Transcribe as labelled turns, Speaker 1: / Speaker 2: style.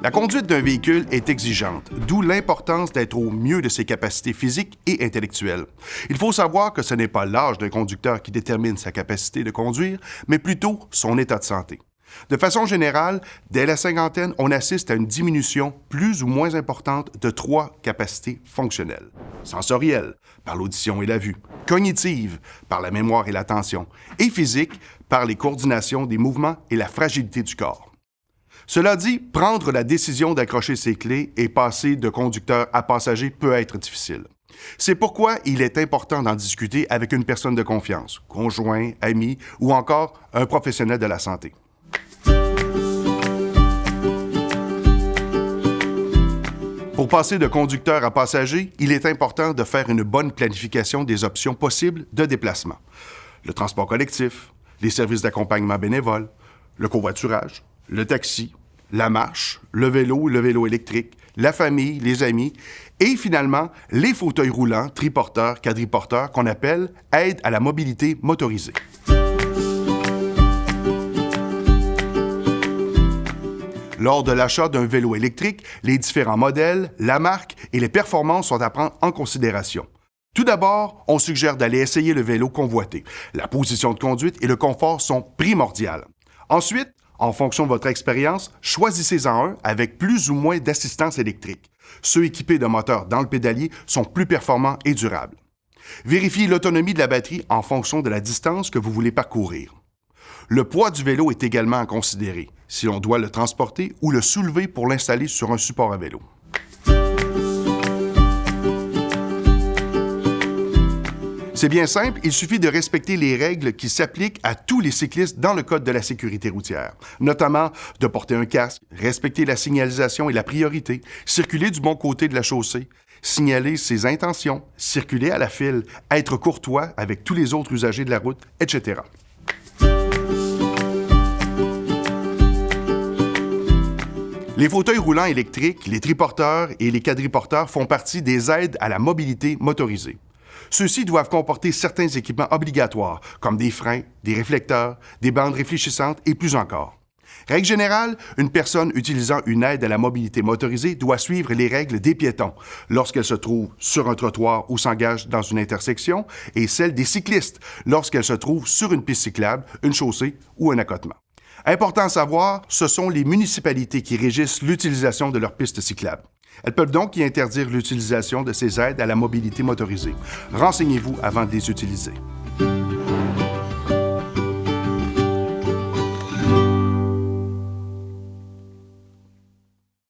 Speaker 1: La conduite d'un véhicule est exigeante, d'où l'importance d'être au mieux de ses capacités physiques et intellectuelles. Il faut savoir que ce n'est pas l'âge d'un conducteur qui détermine sa capacité de conduire, mais plutôt son état de santé. De façon générale, dès la cinquantaine, on assiste à une diminution plus ou moins importante de 3 capacités fonctionnelles. Sensorielle, par l'audition et la vue. Cognitive, par la mémoire et l'attention. Et physique, par les coordinations des mouvements et la fragilité du corps. Cela dit, prendre la décision d'accrocher ses clés et passer de conducteur à passager peut être difficile. C'est pourquoi il est important d'en discuter avec une personne de confiance, conjoint, ami ou encore un professionnel de la santé. Pour passer de conducteur à passager, il est important de faire une bonne planification des options possibles de déplacement. Le transport collectif, les services d'accompagnement bénévole, le covoiturage, le taxi, la marche, le vélo électrique, la famille, les amis et finalement les fauteuils roulants, triporteurs, quadriporteurs qu'on appelle aide à la mobilité motorisée. Lors de l'achat d'un vélo électrique, les différents modèles, la marque et les performances sont à prendre en considération. Tout d'abord, on suggère d'aller essayer le vélo convoité. La position de conduite et le confort sont primordiales. Ensuite, en fonction de votre expérience, choisissez-en un avec plus ou moins d'assistance électrique. Ceux équipés de moteurs dans le pédalier sont plus performants et durables. Vérifiez l'autonomie de la batterie en fonction de la distance que vous voulez parcourir. Le poids du vélo est également à considérer, si l'on doit le transporter ou le soulever pour l'installer sur un support à vélo. C'est bien simple, il suffit de respecter les règles qui s'appliquent à tous les cyclistes dans le Code de la sécurité routière, notamment de porter un casque, respecter la signalisation et la priorité, circuler du bon côté de la chaussée, signaler ses intentions, circuler à la file, être courtois avec tous les autres usagers de la route, etc. Les fauteuils roulants électriques, les triporteurs et les quadriporteurs font partie des aides à la mobilité motorisée. Ceux-ci doivent comporter certains équipements obligatoires, comme des freins, des réflecteurs, des bandes réfléchissantes et plus encore. Règle générale, une personne utilisant une aide à la mobilité motorisée doit suivre les règles des piétons lorsqu'elle se trouve sur un trottoir ou s'engage dans une intersection et celles des cyclistes lorsqu'elle se trouve sur une piste cyclable, une chaussée ou un accotement. Important à savoir, ce sont les municipalités qui régissent l'utilisation de leurs pistes cyclables. Elles peuvent donc y interdire l'utilisation de ces aides à la mobilité motorisée. Renseignez-vous avant de les utiliser.